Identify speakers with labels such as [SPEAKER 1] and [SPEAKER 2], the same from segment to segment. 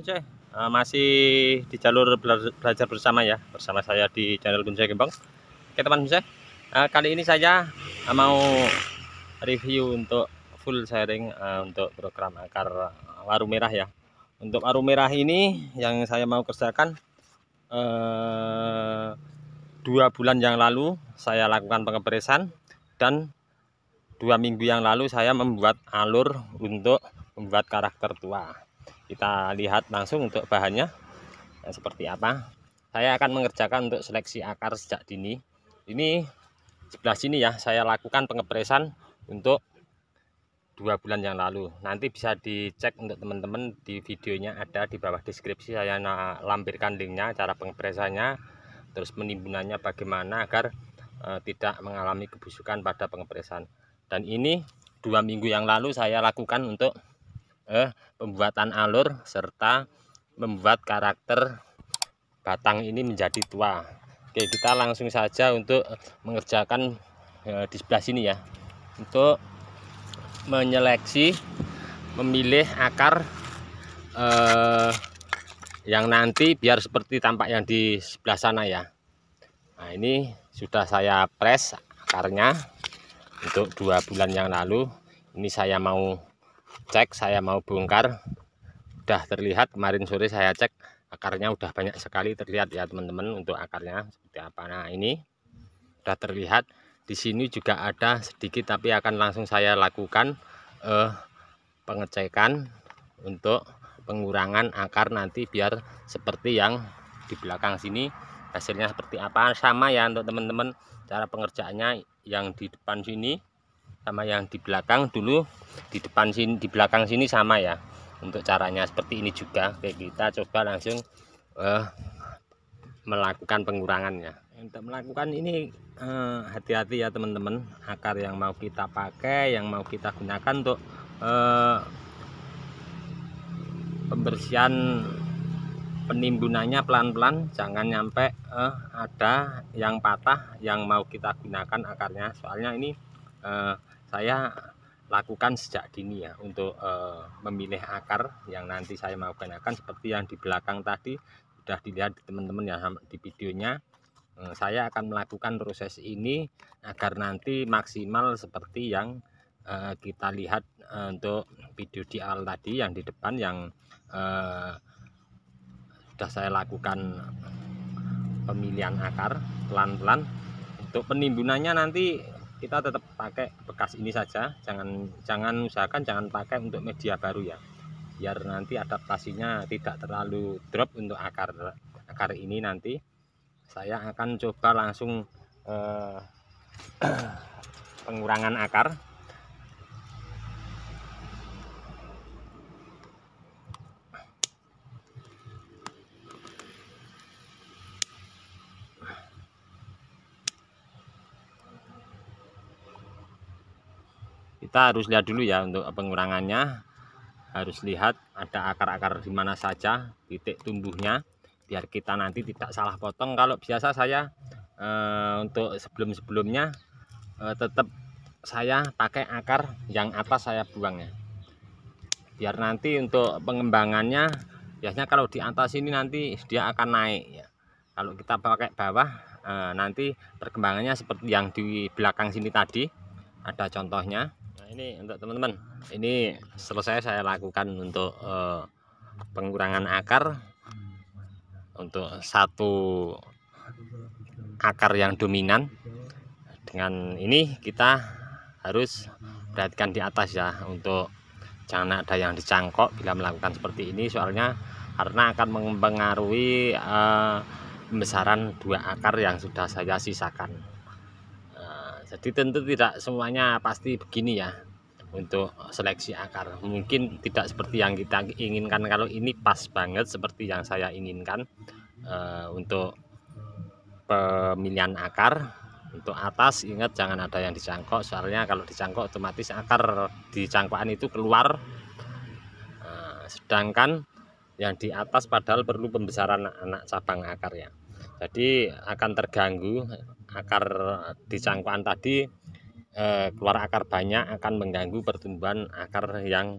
[SPEAKER 1] Kuncay, masih di jalur belajar bersama ya, bersama saya di channel Kuncay Gembong. Oke teman Kuncay, kali ini saya mau review untuk full sharing untuk program akar waru merah ya. Untuk waru merah ini yang saya mau kerjakan 2 bulan yang lalu saya lakukan pengepresan, dan 2 minggu yang lalu saya membuat alur untuk membuat karakter tua. Kita lihat langsung untuk bahannya seperti apa. Saya akan mengerjakan untuk seleksi akar sejak dini. Ini sebelah sini ya, saya lakukan pengepresan untuk 2 bulan yang lalu. Nanti bisa dicek untuk teman-teman, di videonya ada di bawah deskripsi, saya lampirkan linknya, cara pengepresannya, terus menimbunannya bagaimana agar tidak mengalami kebusukan pada pengepresan. Dan ini 2 minggu yang lalu saya lakukan untuk pembuatan alur serta membuat karakter batang ini menjadi tua. Oke, kita langsung saja untuk mengerjakan di sebelah sini ya, untuk menyeleksi, memilih akar yang nanti biar seperti tampak yang di sebelah sana ya. Nah, ini sudah saya press akarnya untuk 2 bulan yang lalu. Ini saya mau cek, saya mau bongkar. Udah terlihat, kemarin sore saya cek akarnya udah banyak sekali terlihat ya teman-teman, untuk akarnya seperti apa. Nah, ini udah terlihat. Di sini juga ada sedikit, tapi akan langsung saya lakukan pengecekan untuk pengurangan akar nanti biar seperti yang di belakang sini. Hasilnya seperti apa sama ya untuk teman-teman. Cara pengerjaannya yang di depan sini sama yang di belakang dulu, di depan sini, di belakang sini sama ya. Untuk caranya seperti ini juga. Oke, kita coba langsung melakukan pengurangannya. Untuk melakukan ini hati-hati ya teman-teman. Akar yang mau kita pakai, yang mau kita gunakan untuk pembersihan, penimbunannya pelan-pelan, jangan nyampe ada yang patah yang mau kita gunakan akarnya. Soalnya ini saya lakukan sejak dini ya, untuk memilih akar yang nanti saya mau gunakan. Seperti yang di belakang tadi sudah dilihat teman-teman ya di videonya. Saya akan melakukan proses ini agar nanti maksimal seperti yang kita lihat untuk video di awal tadi, yang di depan, yang sudah saya lakukan pemilihan akar pelan-pelan. Untuk penimbunannya nanti kita tetap pakai bekas ini saja, usahakan jangan pakai untuk media baru ya, biar nanti adaptasinya tidak terlalu drop untuk akar ini. Nanti saya akan coba langsung pengurangan akar. Kita harus lihat dulu ya untuk pengurangannya, harus lihat ada akar-akar di mana saja titik tumbuhnya, biar kita nanti tidak salah potong. Kalau biasa saya untuk sebelum-sebelumnya tetap saya pakai akar yang atas saya buang ya, biar nanti untuk pengembangannya biasanya kalau di atas ini nanti dia akan naik ya. Kalau kita pakai bawah nanti perkembangannya seperti yang di belakang sini tadi, ada contohnya. Nah, ini untuk teman-teman, ini selesai saya lakukan untuk pengurangan akar untuk satu akar yang dominan. Dengan ini kita harus perhatikan di atas ya, untuk jangan ada yang dicangkok bila melakukan seperti ini. Soalnya karena akan mempengaruhi pembesaran 2 akar yang sudah saya sisakan. Jadi tentu tidak semuanya pasti begini ya untuk seleksi akar. Mungkin tidak seperti yang kita inginkan. Kalau ini pas banget seperti yang saya inginkan untuk pemilihan akar. Untuk atas ingat jangan ada yang dicangkok, soalnya kalau dicangkok otomatis akar di cangkokan itu keluar. Sedangkan yang di atas padahal perlu pembesaran anak cabang akar ya, jadi akan terganggu. Akar di cangkokan tadi keluar akar banyak, akan mengganggu pertumbuhan akar yang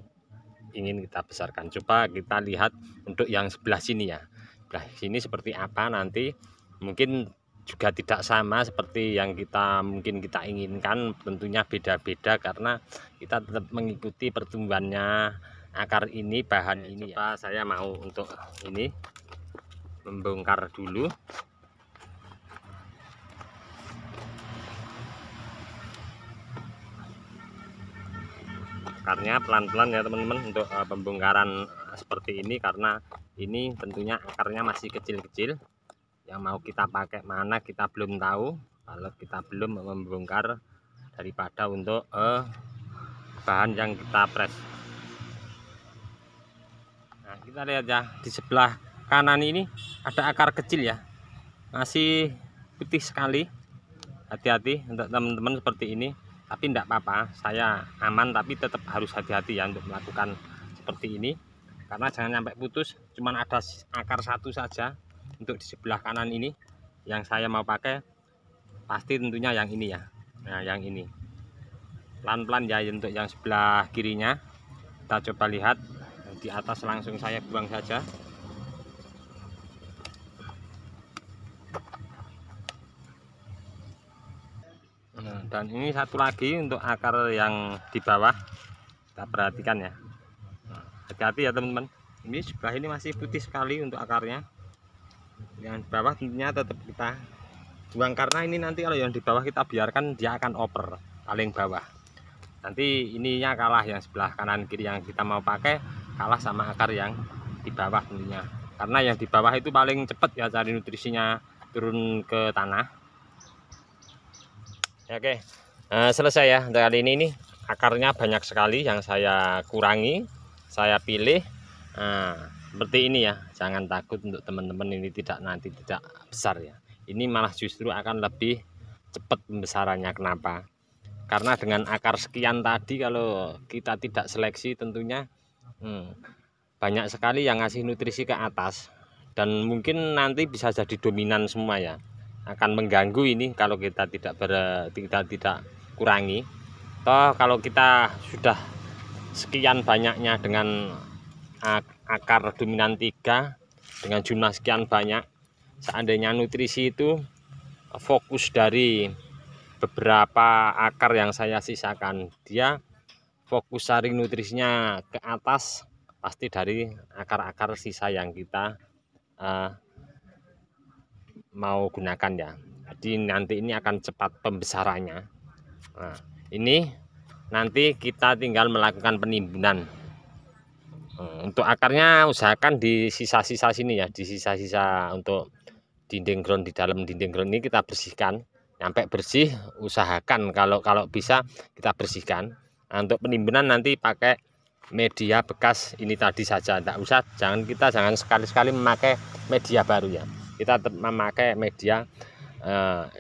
[SPEAKER 1] ingin kita besarkan. Coba kita lihat untuk yang sebelah sini ya. Sebelah sini seperti apa nanti, mungkin juga tidak sama seperti yang mungkin kita inginkan, tentunya beda-beda karena kita tetap mengikuti pertumbuhannya akar ini, bahan ini. Coba saya mau untuk ini membongkar dulu. Akarnya pelan-pelan ya teman-teman untuk pembongkaran seperti ini, karena ini tentunya akarnya masih kecil-kecil. Yang mau kita pakai mana kita belum tahu kalau kita belum membongkar daripada untuk bahan yang kita press. Nah, kita lihat ya, di sebelah kanan ini ada akar kecil ya, masih putih sekali. Hati-hati untuk teman-teman seperti ini, tapi tidak apa-apa, saya aman, tapi tetap harus hati-hati ya untuk melakukan seperti ini, karena jangan sampai putus. Cuman ada akar satu saja untuk di sebelah kanan ini yang saya mau pakai, pasti tentunya yang ini ya. Nah, yang ini pelan-pelan ya untuk yang sebelah kirinya. Kita coba lihat di atas, langsung saya buang saja. Nah, dan ini satu lagi untuk akar yang di bawah, kita perhatikan ya. Hati-hati ya teman-teman, ini sebelah ini masih putih sekali untuk akarnya. Yang di bawah tentunya tetap kita buang, karena ini nanti kalau yang di bawah kita biarkan dia akan oper paling bawah. Nanti ininya kalah, yang sebelah kanan kiri yang kita mau pakai kalah sama akar yang di bawah tentunya, karena yang di bawah itu paling cepat ya cari nutrisinya turun ke tanah. Oke, selesai ya untuk kali ini. Nih akarnya banyak sekali yang saya kurangi, saya pilih. Seperti ini ya, jangan takut untuk teman-teman ini nanti tidak besar ya. Ini malah justru akan lebih cepat pembesarannya. Kenapa? Karena dengan akar sekian tadi, kalau kita tidak seleksi tentunya banyak sekali yang ngasih nutrisi ke atas, dan mungkin nanti bisa jadi dominan semua ya, akan mengganggu ini kalau kita tidak kurangi. Toh kalau kita sudah sekian banyaknya dengan akar dominan 3 dengan jumlah sekian banyak, seandainya nutrisi itu fokus dari beberapa akar yang saya sisakan, dia fokus cari nutrisinya ke atas, pasti dari akar-akar sisa yang kita mau gunakan ya. Jadi nanti ini akan cepat pembesarannya. Nah, ini nanti kita tinggal melakukan penimbunan. Untuk akarnya usahakan di sisa-sisa sini ya, di sisa-sisa untuk dinding ground, di dalam dinding ground ini kita bersihkan, sampai bersih. Usahakan kalau bisa kita bersihkan. Nah, untuk penimbunan nanti pakai media bekas ini tadi saja, jangan sekali-sekali memakai media baru ya. Kita tetap memakai media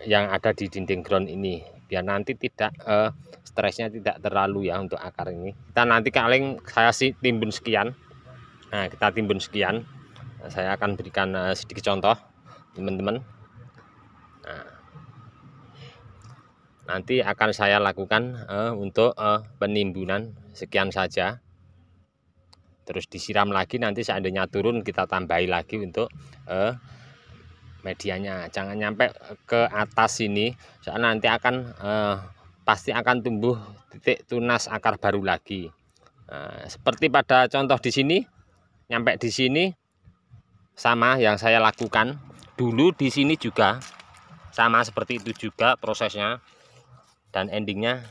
[SPEAKER 1] yang ada di dinding ground ini, biar nanti tidak stresnya tidak terlalu ya untuk akar ini. Kita nanti saya timbun sekian. Nah, kita timbun sekian. Nah, saya akan berikan sedikit contoh teman-teman. Nah, nanti akan saya lakukan untuk penimbunan sekian saja. Terus disiram lagi, nanti seandainya turun kita tambahi lagi untuk medianya. Jangan nyampe ke atas sini, soalnya nanti akan pasti akan tumbuh titik tunas akar baru lagi. Seperti pada contoh di sini, nyampe di sini sama yang saya lakukan dulu di sini juga sama seperti itu juga prosesnya, dan endingnya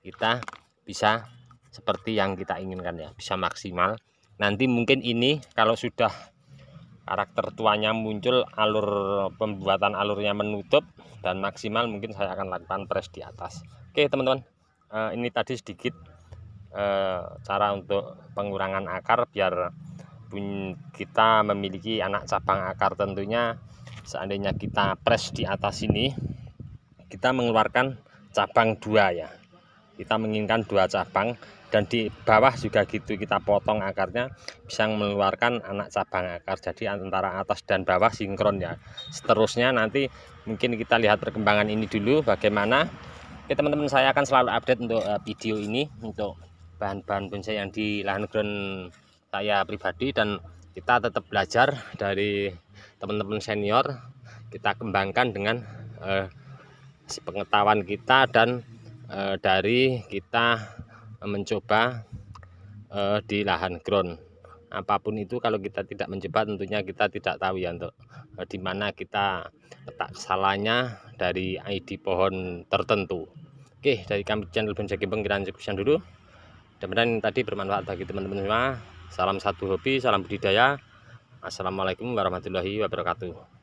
[SPEAKER 1] kita bisa seperti yang kita inginkan ya, bisa maksimal. Nanti mungkin ini kalau sudah karakter tuanya muncul, pembuatan alurnya menutup dan maksimal, mungkin saya akan lakukan press di atas. Oke teman-teman, ini tadi sedikit cara untuk pengurangan akar biar kita memiliki anak cabang akar. Tentunya seandainya kita press di atas ini, kita mengeluarkan cabang 2 ya, kita menginginkan 2 cabang, dan di bawah juga gitu, kita potong akarnya bisa mengeluarkan anak cabang akar. Jadi antara atas dan bawah sinkron ya. Seterusnya nanti mungkin kita lihat perkembangan ini dulu bagaimana. Oke teman-teman, saya akan selalu update untuk video ini, untuk bahan-bahan bonsai yang di lahan ground saya pribadi, dan kita tetap belajar dari teman-teman senior, kita kembangkan dengan pengetahuan kita dan dari kita mencoba di lahan ground. Apapun itu kalau kita tidak mencoba tentunya kita tidak tahu ya untuk di mana kita letak kesalahannya dari ID pohon tertentu. Oke, dari kami channel Bonsai Gembong kita cukupkan dulu. Mudah-mudahan tadi bermanfaat bagi teman-teman semua. Salam satu hobi, salam budidaya. Assalamualaikum warahmatullahi wabarakatuh.